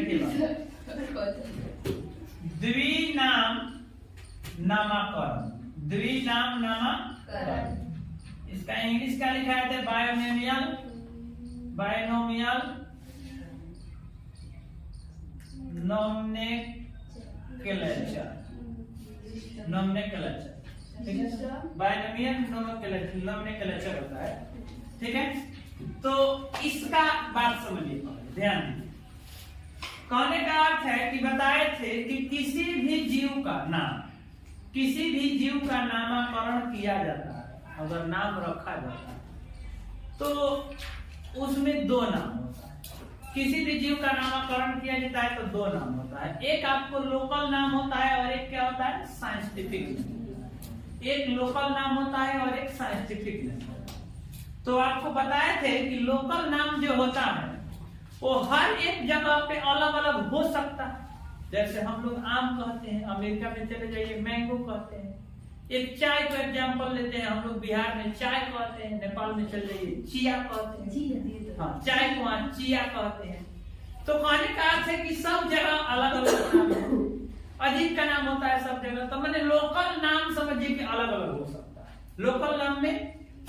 देखिए द्विनाम नामकरण, द्विनाम नामकरण। इसका इंग्लिश का लिखा है बायनोमियल, बायनोमियल नोमेनक्लेचर, नोमेनक्लेचर, ठीक है, बायनोमियल नोमेनक्लेचर होता है, ठीक है। तो इसका बात समझिए, ध्यान दीजिए। कहने का अर्थ है कि बताए थे कि किसी भी जीव का नाम, किसी भी जीव का नामकरण किया जाता है, अगर नाम रखा जाता है तो उसमें दो नाम होता है। किसी भी जीव का नामकरण किया जाता है तो दो नाम होता है, एक आपको लोकल नाम होता है और एक क्या होता है, साइंटिफिक नाम। एक लोकल नाम होता है और एक साइंटिफिक नाम। तो आपको बताए थे कि लोकल नाम जो होता है वो हर एक जगह पे अलग अलग हो सकता है। जैसे हम लोग आम कहते हैं, अमेरिका में चले जाइए मैंगो कहते हैं। एक चाय को एग्जांपल लेते हैं, हम लोग बिहार में चाय कहते हैं, नेपाल में चले जाइए चिया कहते हैं, हाँ चाय को वहाँ चिया कहते हैं। तो कहने का अर्थ है कि सब जगह अलग अलग नाम है, अजीब का नाम होता है सब जगह। तो मैंने लोकल नाम समझिए कि अलग अलग हो सकता है, लोकल नाम में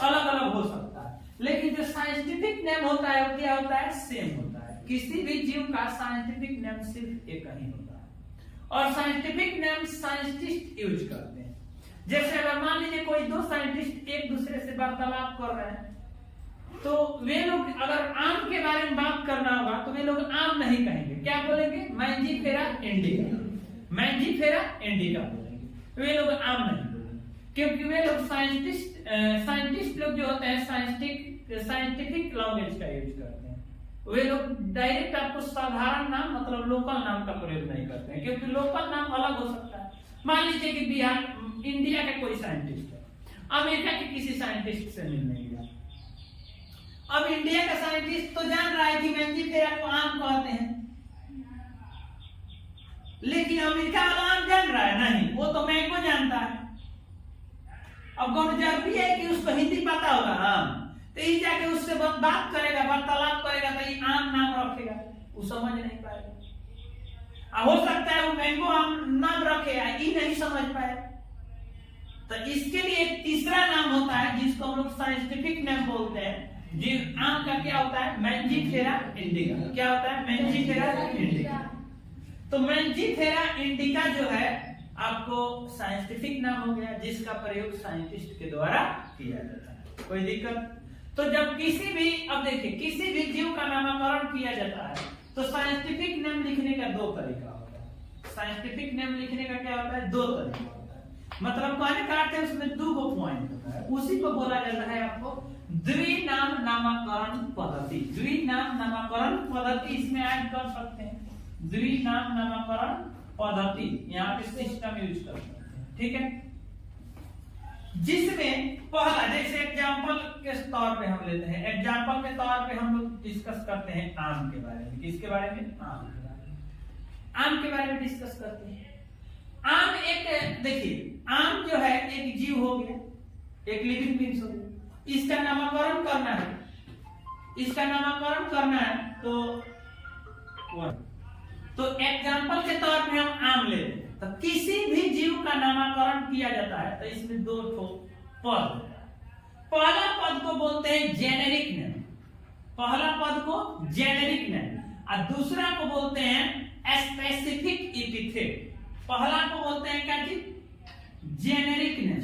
अलग अलग हो सकता है। लेकिन जो साइंटिफिक नेम होता है वो क्या होता है, सेम होता है। किसी भी जीव का साइंटिफिक नेम सिर्फ एक ही होता है और साइंटिफिक नेम साइंटिस्ट यूज करते हैं। जैसे अगर मान लीजिए कोई दो साइंटिस्ट एक दूसरे से वार्तालाप कर रहे हैं तो वे लोग अगर आम के बारे में बात करना होगा तो वे लोग आम नहीं कहेंगे, क्या बोलेंगे, मैंजीफेरा इंडिका, मैंजीफेरा इंडिका बोलेंगे। वे लोग आम नहीं बोलेंगे क्योंकि वे लोग साइंटिस्ट लोग जो होते हैं साइंटिफिक लैंग्वेज का यूज करते हैं। वे लोग डायरेक्ट आपको साधारण नाम मतलब लोकल नाम का प्रयोग नहीं करते हैं, क्योंकि लोकल नाम अलग हो सकता है। मान लीजिए कि बिहार इंडिया का कोई साइंटिस्ट है, अमेरिका के किसी साइंटिस्ट से मिलने गया। अब इंडिया का साइंटिस्ट तो जान रहा है कि मैंजीफेरा को आम कहते हैं, लेकिन अमेरिका वाला आम जान रहा है नहीं, वो तो मैंगो जानता है। अब कौन जरूरी है कि उसको हिंदी पता होगा आम, तो ये जाके उससे बात करेगा, वार्तालाप करेगा तो ये आम नाम रखेगा, वो समझ नहीं पाएगा। हो सकता है वो मैंगो आम नाम रखे, ये नहीं समझ पाए। तो इसके लिए एक तीसरा नाम होता है जिसको हम लोग साइंटिफिक नेम बोलते हैं। जिस आम का क्या होता है, मैंजीफेरा इंडिका। क्या होता है, मैंजीफेरा इंडिका। तो मैंजीफेरा इंडिका जो है आपको साइंटिफिक नाम हो गया जिसका प्रयोग साइंटिस्ट के द्वारा किया जाता है। कोई दिक्कत? तो जब किसी भी, अब देखिए, किसी भी जीव का नामकरण किया जाता है तो साइंटिफिक नेम लिखने का दो तरीका होता है। साइंटिफिक नेम लिखने का क्या होता है, दो तरीका होता है। मतलब कहने का अर्थ है उसमें दो पॉइंट होता है, उसी को बोला जाता है आपको द्विनाम नामकरण पद्धति। द्विनाम नामकरण पद्धति इसमें ऐड कर सकते हैं, द्विनाम नामकरण पद्धति यहाँ पे सिस्टम यूज कर सकते हैं, ठीक है। जिसमें पहला, जैसे एग्जांपल के तौर पे हम लेते हैं, एग्जांपल के तौर पे हम लोग डिस्कस करते हैं आम के बारे में। किसके बारे में, आम के बारे में। आम के बारे में डिस्कस करते हैं। आम एक, देखिए आम जो है एक जीव हो गया, एक लिविंग बीइंग्स हो गया। इसका नामकरण करना है, इसका नामकरण करना है तो एग्जांपल के तौर पे हम आम ले लेते हैं। तो किसी भी जीव का नामकरण किया जाता है तो इसमें दो ठो पद होता है। पहला पद को बोलते हैं जेनेरिक नेम, पहला पद को जेनेरिक नेम और दूसरा को बोलते हैं स्पेसिफिक एपिथेट। पहला को बोलते हैं क्या चीज, जेनेरिक नेम,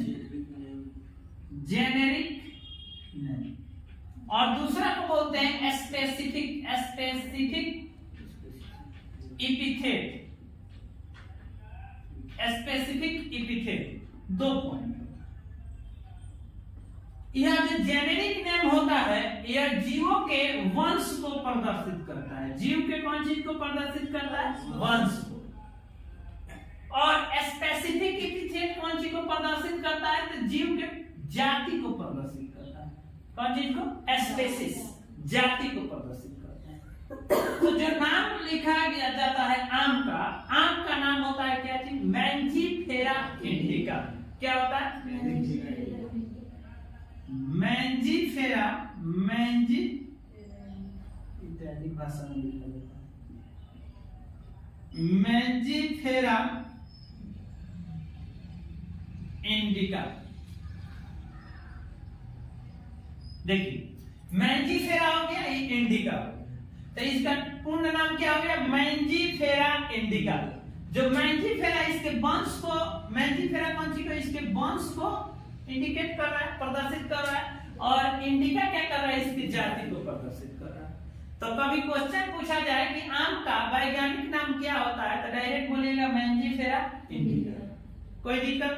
जेनेरिक नेम, और दूसरा को बोलते हैं स्पेसिफिक एपिथेट, स्पेसिफिक एपिथेट। दो पॉइंट। यह जो जेनेरिक नेम होता है यह जीवों के वंश को प्रदर्शित करता है। जीव के कौन चीज को प्रदर्शित करता है, वंश को। और स्पेसिफिक एपिथेट कौन चीज को प्रदर्शित करता है, तो जीव के जाति को प्रदर्शित करता है। कौन चीज को, स्पेसिस, जाति को प्रदर्शित करता है। तो जो नाम लिखा गया जाता है आम का नाम होता है क्या चीज, मैंजीफेरा इंडिका। क्या होता है, मैंजीफेरा, मैंजी इत्यादि भाषा में लिखा जाता है। Mangifera indica. देखिए मैंजीफेरा हो गया, इंडिका, तो इसका पूर्ण नाम क्या हो गया? Mangifera indica. जो मैंजीफेरा इसके वंश को, मैंजीफेरा कौन सी को, इसके वंश को इंडिकेट कर रहा है, प्रदर्शित कर रहा है, और इंडिका क्या कर रहा है? इसकी जाति को प्रदर्शित कर रहा है। तो कभी क्वेश्चन पूछा जाए कि आम का वैज्ञानिक नाम क्या होता है, तो डायरेक्ट बोलेगा मैंजीफेरा इंडिका, कोई दिक्कत।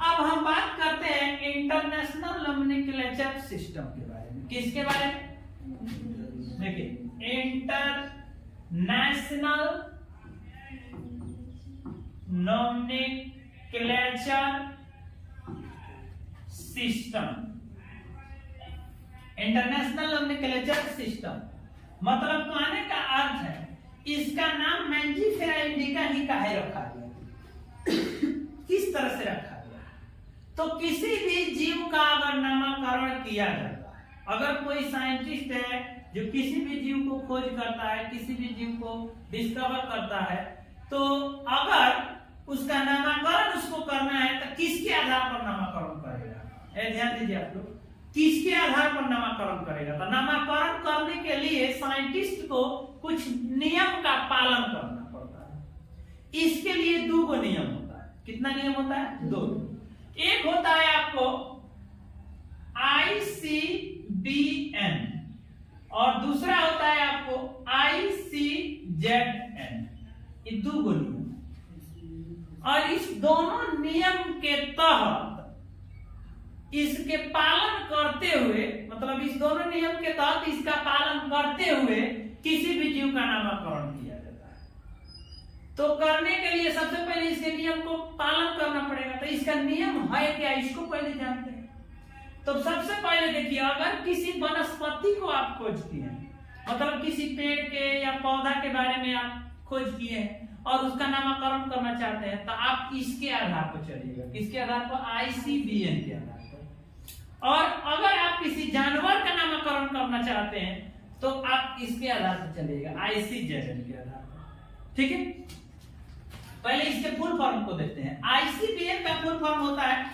अब हम बात करते हैं इंटरनेशनल नोमेनक्लेचर सिस्टम के बारे में। किसके बारे में? देखिए international nomenclature system. International nomenclature system मतलब कहने का अर्थ है इसका नाम मैंजीफेरा इंडिका ही काहे रखा गया, किस तरह से रखा गया? तो किसी भी जीव का अगर नामकरण किया जाता है, अगर कोई साइंटिस्ट है जो किसी भी जीव को खोज करता है, किसी भी जीव को डिस्कवर करता है, तो अगर उसका नामकरण उसको करना है तो किसके आधार पर नामकरण करेगा? ध्यान दीजिए आप लोग, किसके आधार पर नामकरण करेगा? तो नामकरण करने के लिए साइंटिस्ट को कुछ नियम का पालन करना पड़ता है। इसके लिए दो नियम होता है। कितना नियम होता है? दो। एक होता है आपको ICBN और दूसरा होता है आपको ICZN। ये दो नियम, और इस दोनों नियम के तहत इसके पालन करते हुए, मतलब इस दोनों नियम के तहत इसका पालन करते हुए किसी भी जीव का नामकरण किया जाता है। तो करने के लिए सबसे पहले इसके नियम को पालन करना पड़ेगा। तो इसका नियम है क्या, इसको पहले जानते हैं। तो सबसे पहले देखिए, अगर किसी वनस्पति को आप खोज किए हैं, मतलब किसी पेड़ के या पौधा के बारे में आप खोज किए हैं और उसका नामकरण करना चाहते हैं, तो आप इसके आधार पर चलिएगा। किसके आधार पर? ICBN के आधार पर। और अगर आप किसी जानवर का नामकरण करना चाहते हैं तो आप इसके आधार पर चलिएगा, ICZN के आधार पर। ठीक है, पहले इसके फुल फॉर्म को देखते हैं। ICBN का फुल फॉर्म होता है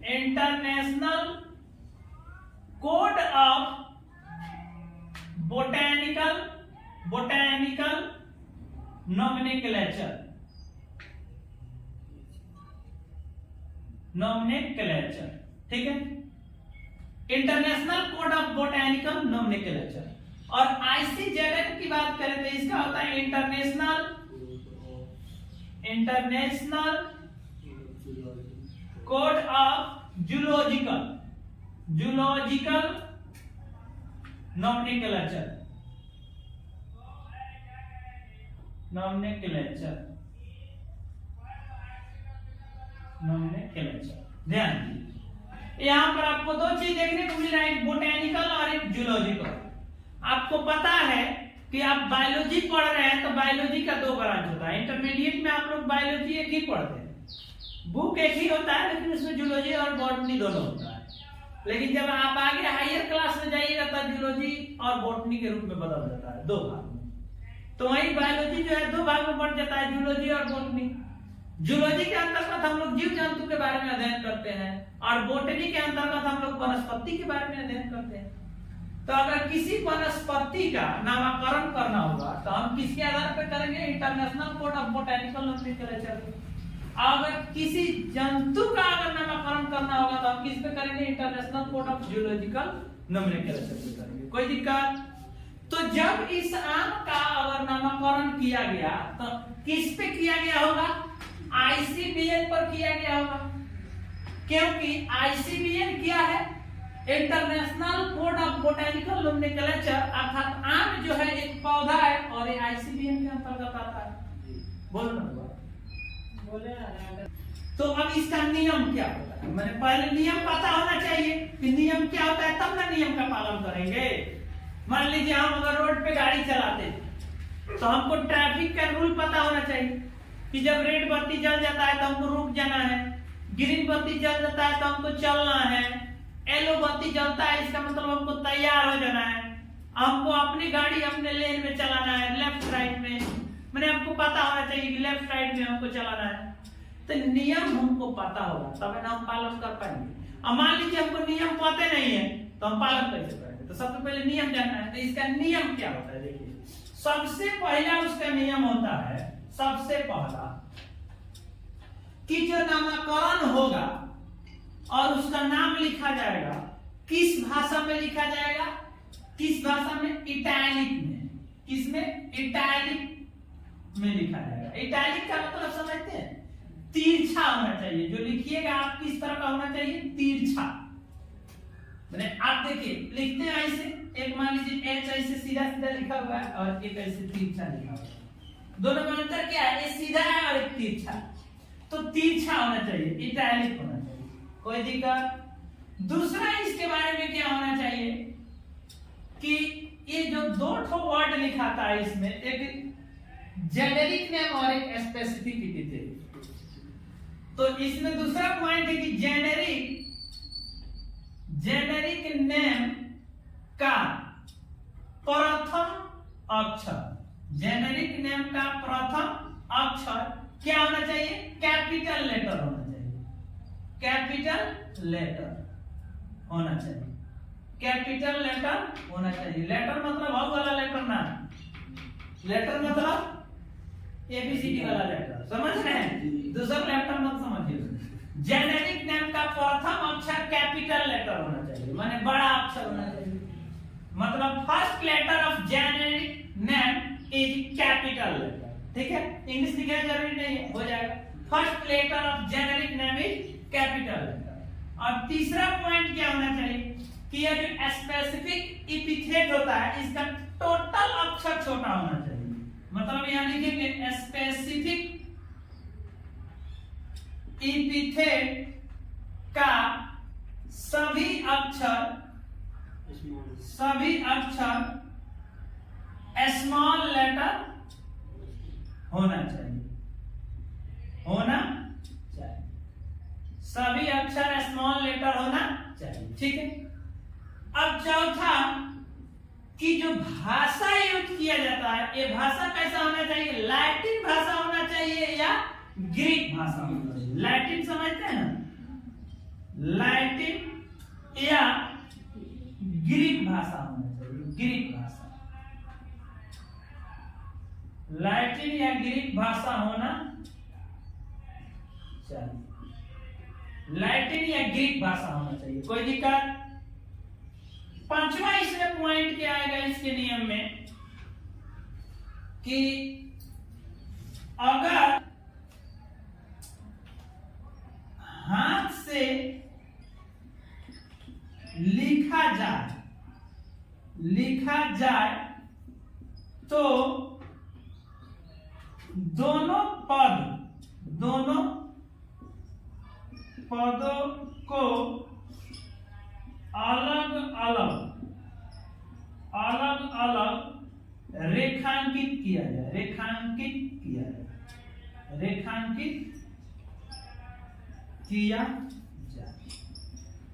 international code of botanical nomenclature. ठीक है, international code of botanical nomenclature. और ICZN की बात करें तो इसका होता है international code of zoological nomenclature. ध्यान दीजिए, यहां पर आपको दो चीज देखने को मिल रहा है, एक बोटैनिकल और एक जूलॉजिकल। आपको पता है कि आप बायोलॉजी पढ़ रहे हैं तो बायोलॉजी का दो ब्रांच होता है। इंटरमीडिएट में आप लोग बायोलॉजी एक ही पढ़ते हैं, बुक एक ही होता है, लेकिन उसमें जूलॉजी और बॉटनी दोनों होता है। लेकिन जब आप आगे हायर क्लास में जाइएगा तो जूलॉजी और बॉटनी के रूप में बदल जाता है, दो भाग में। तो वही बायोलॉजी जो है दो भाग में बढ़ जाता है, जूलॉजी और बॉटनी। जूलॉजी के अंतर्गत हम लोग जीव जंतु के बारे में अध्ययन करते हैं और बॉटनी के अंतर्गत हम लोग वनस्पति के बारे में अध्ययन करते हैं। तो अगर किसी वनस्पति का नामकरण करना होगा तो हम किसके आधार पर करेंगे? International code of botanical nomenclature. अगर किसी जंतु का अगर नामकरण करना होगा तो हम किस पे करेंगे? International code of zoological nomenclature पे करेंगे। कोई दिक्कत? तो जब इस आम का अगर नामकरण किया गया तो किस पे किया गया होगा? ICBN पर किया गया होगा, क्योंकि ICBN क्या है? International code of botanical nomenclature, अर्थात आम जो है एक पौधा है और ये ICBN के अंतर्गत आता है। बोलो ना, बोले। तो अब इसका नियम क्या होता है? मैंने पहले नियम पता होना चाहिए कि नियम क्या होता है, तब ना नियम का पालन करेंगे। मान लीजिए हम अगर रोड पे गाड़ी चलाते हैं तो हमको ट्रैफिक का रूल पता होना चाहिए कि जब रेड बत्ती जल जाता है तो हमको रुक जाना है, ग्रीन बत्ती जल जाता है तो हमको चलना है, येलो बत्ती जलता है इसका मतलब हमको तैयार हो जाना है, हमको अपनी गाड़ी अपने लेन में चलाना है, लेफ्ट राइट में, मैंने आपको पता होना चाहिए कि लेफ्ट राइट में हमको चलाना है। तो नियम हमको पता होगा तब ना हम पालन कर पाएंगे। अब मान लीजिए हमको नियम पता नहीं है तो हम पालन कैसे करेंगे? तो सबसे पहले नियम जानना है। तो इसका नियम क्या होता है? देखिए, सबसे पहला उसका नियम होता है, सबसे पहला कि जो नामकरण होगा और उसका नाम लिखा जाएगा, किस भाषा में लिखा जाएगा? किस भाषा में? इटैलिक में। किसमें? इटैलिक में लिखा जाएगा। इटैलिक का मतलब समझते हैं? तिरछा होना चाहिए। जो लिखिएगा आप किस तरह का होना चाहिए? तिरछा। मैंने आप देखिए लिखते हैं ऐसे, एक मान लीजिए एच ऐसे सीधा सीधा लिखा हुआ है और एक ऐसे तिरछा लिखा हुआ है। दोनों में अंतर क्या है? एक सीधा है और एक तिरछा। तो तिरछा होना चाहिए, इटैलिक होना चाहिए, कोई दिक्कत? दूसरा इसके बारे में क्या होना चाहिए कि ये जो दो ठो वर्ड लिखाता है इसमें, एक जेनेरिक नेम और एक स्पेसिफिक थे। तो इसमें दूसरा पॉइंट है कि जेनेरिक नेम का प्रथम अक्षर, जेनेरिक नेम का प्रथम अक्षर क्या होना चाहिए? कैपिटल लेटर होना चाहिए। कैपिटल लेटर होना चाहिए। कैपिटल लेटर होना चाहिए। लेटर मतलब हाउ वाला लेटर ना, लेटर मतलब एबीसीडी वाला लेटर, समझ रहे हैं? दूसरा लेटर मत समझिए। जेनेरिक नेम का प्रथम अक्षर कैपिटल लेटर होना चाहिए, माने बड़ा अक्षर होना चाहिए। मतलब first letter of generic name is capital letter. ठीक है, इंग्लिश लिखना जरूरी नहीं है, हो जाएगा। First letter of generic name is capital letter. और तीसरा पॉइंट क्या होना चाहिए कि ये जो स्पेसिफिक एपिथेट होता है इसका टोटल अक्षर छोटा होना चाहिए। मतलब यहां लिखेंगे स्पेसिफिक एपिथेट का सभी अक्षर स्मॉल लेटर होना चाहिए, होना चाहिए। सभी अक्षर स्मॉल लेटर होना चाहिए। ठीक है। अब चौथा कि जो भाषा यूज किया जाता है, ये भाषा कैसा होना चाहिए? लैटिन भाषा होना चाहिए या ग्रीक भाषा होना चाहिए? लैटिन समझते हैं ना? लैटिन या ग्रीक भाषा होना चाहिए। ग्रीक भाषा, लैटिन या ग्रीक भाषा होना चाहिए। लैटिन या ग्रीक भाषा होना चाहिए, कोई दिक्कत? पांचवा इसमें पॉइंट क्या आएगा इसके नियम में कि अगर हाथ से लिखा जाए तो दोनों पदों को अलग अलग रेखांकित किया जाए।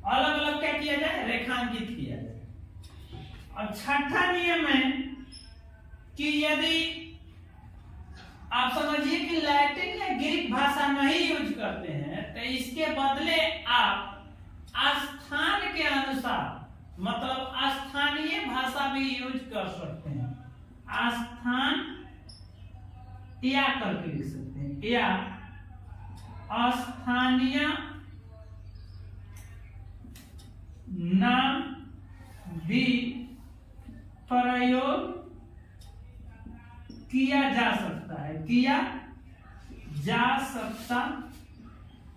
अलग अलग क्या किया जाए? रेखांकित किया जाए। और छठा नियम है कि यदि आप समझिए कि लैटिन या ग्रीक भाषा नहीं यूज करते हैं तो इसके बदले आप स्थान के अनुसार, मतलब स्थानीय भाषा भी यूज कर सकते हैं। स्थान या करके लिख सकते हैं, या स्थानीय नाम भी प्रयोग किया जा सकता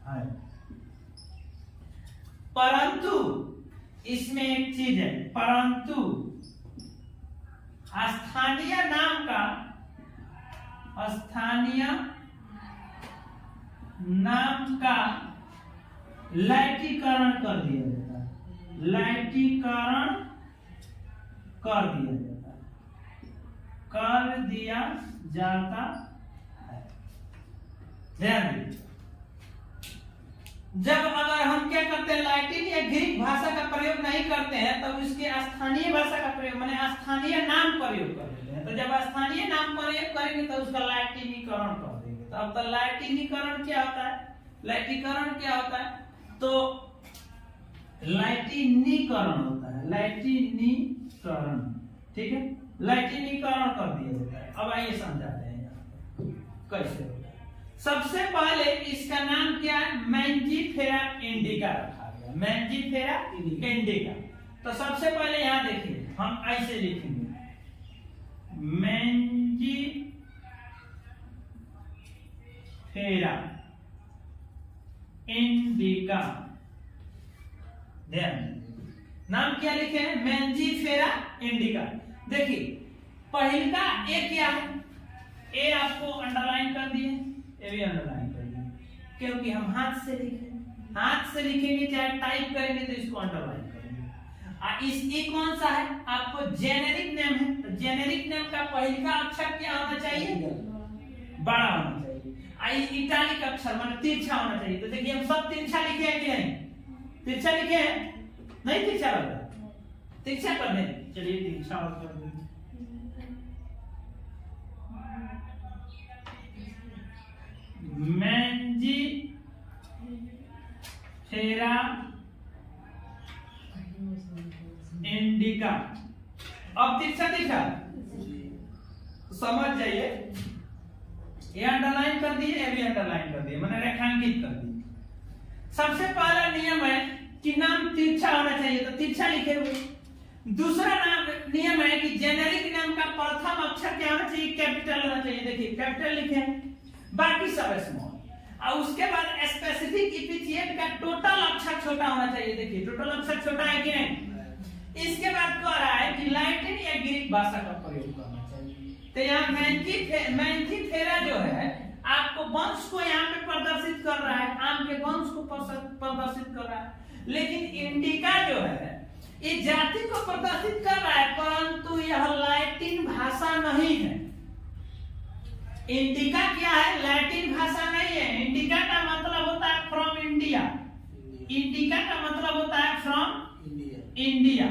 है, परंतु इसमें एक चीज है, परंतु स्थानीय नाम का लैटीकरण कर दिया जाता है। लैटीकरण कर दिया जाता है। ध्यान दीजिए, जब अगर हम क्या करते हैं, लैटिन या ग्रीक भाषा का प्रयोग नहीं करते हैं तब उसके स्थानीय भाषा का प्रयोग, माने स्थानीय प्रयोग कर देते हैं। तो जब स्थानीय नाम प्रयोग करेंगे तो उसका लैटिनीकरण कर देंगे। तो अब तो लैटिनीकरण क्या होता है, लैटिनीकरण क्या होता है, तो लैटिनीकरण होता है, लैटिनीकरण, ठीक है, लैटिनीकरण कर दिया जाता है। अब आइए समझाते हैं कैसे होता है। सबसे पहले इसका नाम क्या है, मैंजीफेरा इंडिका रखा गया, मैंजीफेरा इंडिका। तो सबसे पहले यहां देखिए हम ऐसे लिखेंगे, मैंजीफेरा इंडिका। ध्यान, नाम क्या लिखे हैं, मैंजीफेरा इंडिका। देखिए पहला ए क्या है, ए आपको अंडरलाइन कर दिए, ए भी अंडरलाइन कर दिए, क्योंकि हम हाथ से लिखे, हाथ से लिखेंगे चाहे टाइप करेंगे तो इसको अंडरलाइन करेंगे। इस ए कौन सा है, आपको जेनेरिक नेम है, तो जेनेरिक नेम का पहला अक्षर क्या होना चाहिए, बड़ा होना चाहिए। इटालिक अक्षर माने तिरछा होना चाहिए। तो देखिए हम सब तिरछा लिखे हैं कि नहीं, तिरछा लिखे हैं, नहीं तिरछा लग रहा, तिरछा कर दें, चलिए तिरछा और कर दें। Mangifera indica. अब तिरछा दिखा, समझ जाइए, ये अंडरलाइन कर दिए, ये भी अंडरलाइन कर दिए, मैंने रेखांकित कर दिए। सबसे पहला नियम है कि नाम तिरछा होना चाहिए, तो तिरछा लिखे हुए। दूसरा नियम है कि जेनेरिक नाम का प्रथम अक्षर क्या होना चाहिए, कैपिटल होना चाहिए। देखिए कैपिटल लिखे हैं, बाकी सब स्मॉल। और उसके बाद स्पेसिफिक इपिथिएट का टोटल अक्षर छोटा होना चाहिए। देखिए टोटल अक्षर छोटा है कि नहीं। इसके बाद कह रहा है कि लैटिन या ग्रीक भाषा का प्रयोग करना चाहिए। तो यहाँ मैंजीफेरा जो है आपको वंश को यहाँ पे प्रदर्शित कर रहा है, आम के वंश को प्रदर्शित कर रहा है। लेकिन इंडिका जो है ये जाति को प्रदर्शित कर रहा है, परंतु यह लैटिन भाषा नहीं है। इंडिका क्या है, लैटिन भाषा नहीं है। इंडिका का मतलब होता है फ्रॉम इंडिया, इंडिका का मतलब होता है फ्रॉम इंडिया,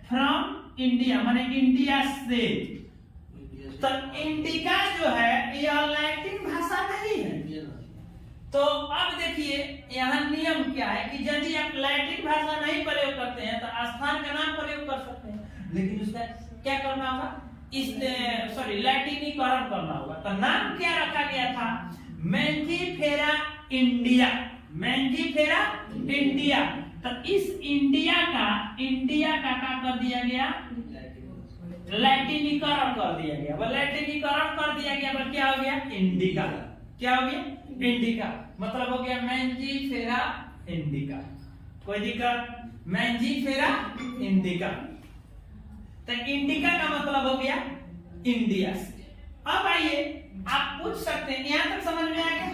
फ्रॉम इंडिया माने इंडिया से। तो इंडिका जो है यह लैटिन भाषा नहीं है। तो अब देखिए यहाँ नियम क्या है कि यदि आप लैटिन भाषा नहीं प्रयोग करते हैं तो स्थान का नाम प्रयोग कर सकते हैं, लेकिन उसका क्या करना होगा, लैटिनीकरण करना होगा। तो नाम क्या रखा गया था, मैंजीफेरा इंडिया, मैंजीफेरा इंडिया। तो इस इंडिया का क्या कर दिया गया, लैटिनीकरण कर दिया गया। वह लैटिनीकरण कर दिया गया, वह क्या हो गया, इंडिका। क्या हो गया, इंडिका, मतलब हो गया मैंजीफेरा इंडिका। कोई दिक्कत, मैंजीफेरा इंडिका। तो इंडिका का मतलब हो गया इंडिया से। अब आइए आप पूछ सकते हैं, यहां तक समझ में आ गया।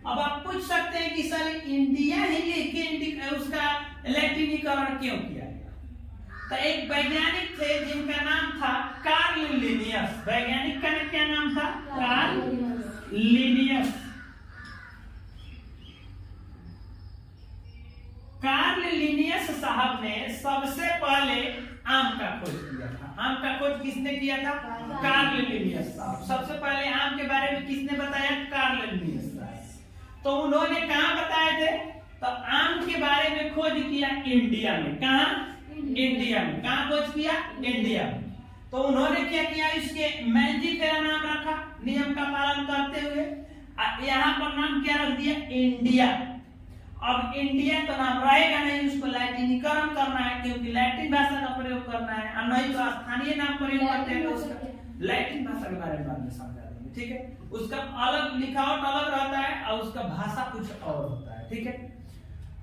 अब आप पूछ सकते हैं कि सर इंडिया ही लिख के उसका लैटिनीकरण क्यों किया गया। तो एक वैज्ञानिक थे जिनका नाम था कार्ल लिनियस। वैज्ञानिक का क्या नाम था, कार्ल लिनियस। कार्ल लिनियस साहब ने सबसे पहले आम का खोज किया था। आम का खोज किसने किया था, कार्ल लिनियस साहब। सबसे पहले आम के बारे में किसने बताया, कार्ल लिनियस साहब। तो उन्होंने कहां बताए थे, तो आम के बारे में खोज किया इंडिया में। कहां, इंडिया में। कहां खोज किया, इंडिया में। तो उन्होंने क्या किया, इसके मैंजीफेरा नाम रखा, नियम का पालन करते हुए। यहाँ पर नाम क्या रख दिया, इंडिया। अब इंडिया तो नाम रहेगा नहीं, उसको लैटिनीकरण करना है, क्योंकि लैटिन भाषा का प्रयोग करना है। और नहीं तो स्थानीय नाम प्रयोग करते हैं तो उसका लैटिन भाषा के बारे में बाद में समझा देंगे, ठीक है। उसका अलग लिखावट अलग रहता है और उसका भाषा कुछ और होता है, ठीक है।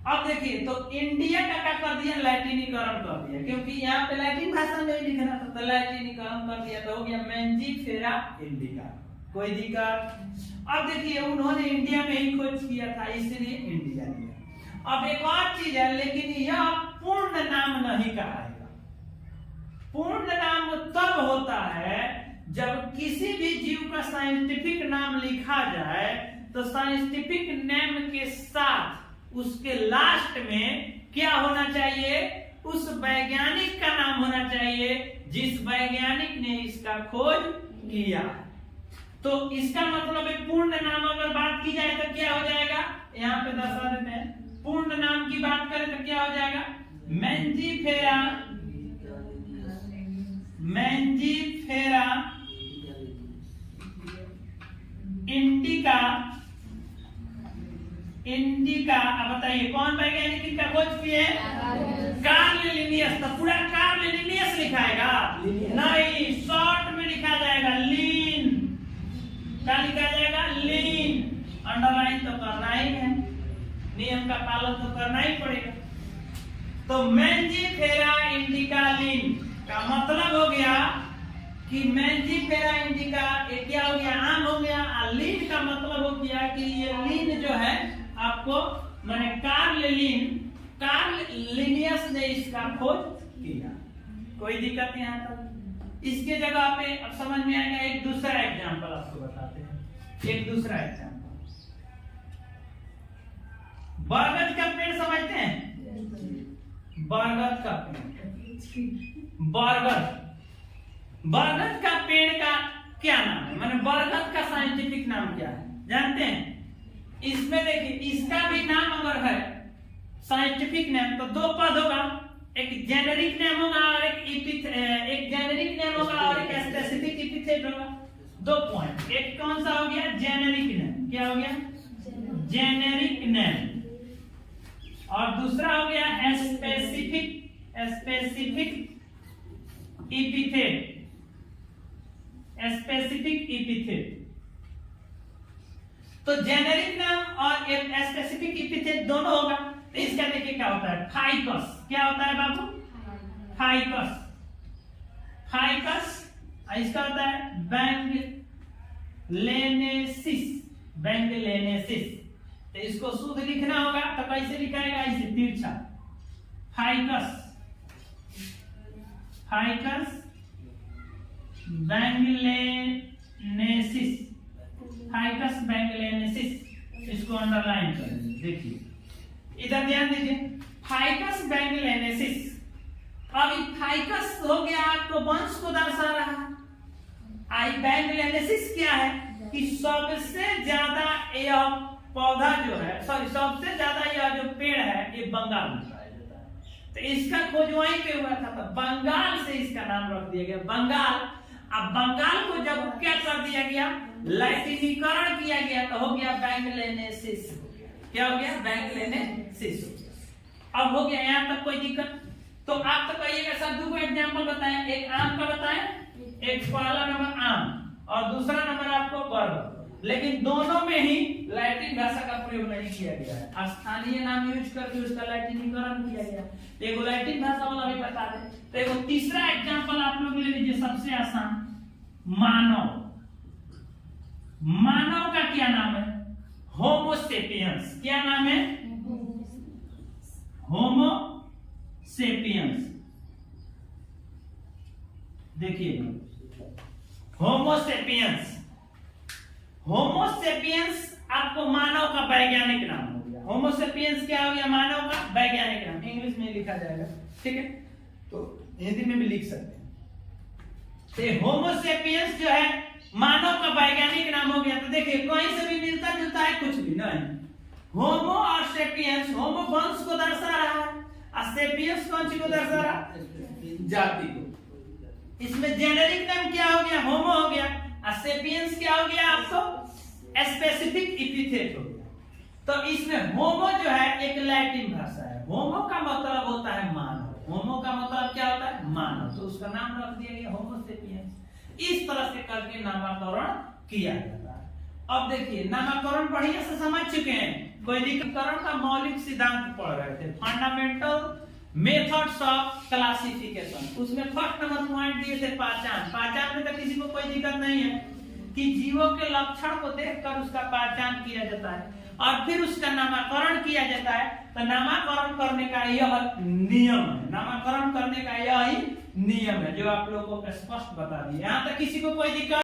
अब देखिए तो इंडिया का क्या कर दिया, लैटिनीकरण कर दिया, क्योंकि यहाँ पे लैटिन भाषा में ही लिखना था, तो लैटिनीकरण कर दिया, तो हो गया मैंजीफेरा इंडिका। कोई दिक्कत। अब देखिए उन्होंने इंडिया में ही खोज किया था, इसलिए इंडिया लिया। अब एक और चीज है, लेकिन यह पूर्ण नाम नहीं कहाएगा। पूर्ण नाम तब होता है जब किसी भी जीव का साइंटिफिक नाम लिखा जाए तो साइंटिफिक नेम के साथ उसके लास्ट में क्या होना चाहिए, उस वैज्ञानिक का नाम होना चाहिए जिस वैज्ञानिक ने इसका खोज किया। तो इसका मतलब है पूर्ण नाम अगर बात की जाए तो क्या हो जाएगा, यहाँ पे दर्शा देते हैं। पूर्ण नाम की बात करें तो क्या हो जाएगा, मैंजीफेरा इंडिका। अब बताइए कौन वैज्ञानिक इनका खोज किए? Karl Linnaeus. तो पूरा कार्ल लिनियस लिखाएगा नहीं, शॉर्ट में लिखा जाएगा लीन। क्या लिखा जाएगा? लीन। अंडरलाइन तो करना ही है, नियम का पालन तो करना ही पड़ेगा। तो मैंजीफेरा इंडिका लीन का मतलब हो गया कि मैंजीफेरा इंडिका ये क्या हो गया, आम हो गया। लीन का मतलब हो गया कि ये लीन जो है आपको माने कार्ल लिनियस ने इसका खोज किया। कोई दिक्कत यहाँ तक? इसके जगह पे अब समझ में आएगा। एक दूसरा एग्जांपल आपको बताते हैं, एक दूसरा एग्जांपल। बरगद का पेड़ समझते हैं? बरगद का पेड़, बरगद का पेड़ का क्या नाम है, माने बरगद का साइंटिफिक नाम क्या है जानते हैं? इसमें देखिए, इसका भी नाम अगर है साइंटिफिक नेम तो दो पद होगा, एक जेनेरिक नेम होगा और एक जेनेरिक नेम होगा और एक स्पेसिफिक एपिथेट होगा। 2 पॉइंट। एक कौन सा हो गया? Generic name. क्या हो गया? Generic name. और दूसरा हो गया स्पेसिफिक एपिथेट। तो जेनेरिक नाम और स्पेसिफिक एपिथेट दोनों होगा। तो इसका देखिए क्या होता है, फाइकस। क्या होता है बाबू? फाइकस। इसका होता है बैंगलेनेसिस। तो इसको शुद्ध लिखना होगा तो कैसे लिखाएगा? ऐसे तिरछा। फाइकस बैंगलेनेसिस। इसको अंडरलाइन करें। देखिए इधर ध्यान दीजिए, फाइकस बैंगलेनेसिस। अब फाइकस हो गया आपको वंश को दर्शा रहा है। आई बैंगलेनेसिस क्या है कि सबसे ज्यादा यह पौधा जो है, सबसे ज्यादा यह जो पेड़ है ये बंगाल में पाया जाता है। तो इसका खोज वहीं पे हुआ था, तो बंगाल से इसका नाम रख दिया गया बंगाल। अब बंगाल को जब क्या कर दिया गया, लैटिनीकरण किया गया तो हो गया बैंगलेनेसिस। क्या हो गया? बैंगलेनेसिस। अब हो गया, यहाँ तक कोई दिक्कत? तो आप तो कहिएगा सर 2 एग्जांपल बताएं, एक आम का बताएं, एक पहला नंबर आम और दूसरा नंबर आपको बरगद। लेकिन दोनों में ही लैटिन भाषा का प्रयोग नहीं किया गया है, स्थानीय नाम यूज करके उसका लैटिनीकरण किया गया। तो एगो लैटिन भाषा वाला भी बता दे। तो एगो तीसरा एग्जांपल आप लोग ले लीजिए, सबसे आसान, मानव। मानव का क्या नाम है? होमोसेपियंस। क्या नाम है? होमोसेपियंस। देखिए होमोसेपियंस आपको मानव का वैज्ञानिक नाम हो गया। होमोसेपियंस क्या हो गया? मानव का वैज्ञानिक नाम। इंग्लिश में लिखा जाएगा, ठीक है, तो हिंदी में भी लिख सकते हैं। तो होमोसेपियंस जो है मानव का वैज्ञानिक नाम हो गया। तो देखिए कहीं से भी मिलता जुलता है? कुछ भी नहीं। होमो और सेपियंस, होमो वंश को दर्शा रहा है और सेपियंस कौन सी को दर्शा रहा है? जाति को। इसमें जेनेरिक नाम क्या हो गया? होमो हो गया। और सेपियंस क्या हो गया आपको? स्पेसिफिक एपिथेट हो गया। तो इसमें होमो जो है एक लैटिन भाषा है। होमो का मतलब होता है मानव। होमो का मतलब क्या होता है? मानव। तो उसका नाम रख दिया गया होमोसेपियंस। इस तरह से करके नामकरण किया जाता है। अब देखिए नामकरण बढ़िया से समझ चुके हैं, कोई नामकरण का मौलिक सिद्धांत पढ़ रहे थे, फंडामेंटल मेथड्स ऑफ क्लासिफिकेशन। उसमें फर्स्ट नंबर पॉइंट दिए थे पहचान। पहचान में तो किसी को कोई दिक्कत नहीं है कि जीवों के लक्षण को देखकर उसका पहचान किया जाता है और फिर उसका नामकरण किया जाता है। तो नामकरण करने का यह नियम है, नामकरण करने का यह ही नियम है जो आप लोगों को स्पष्ट बता दिया। यहाँ तक किसी को कोई दिक्कत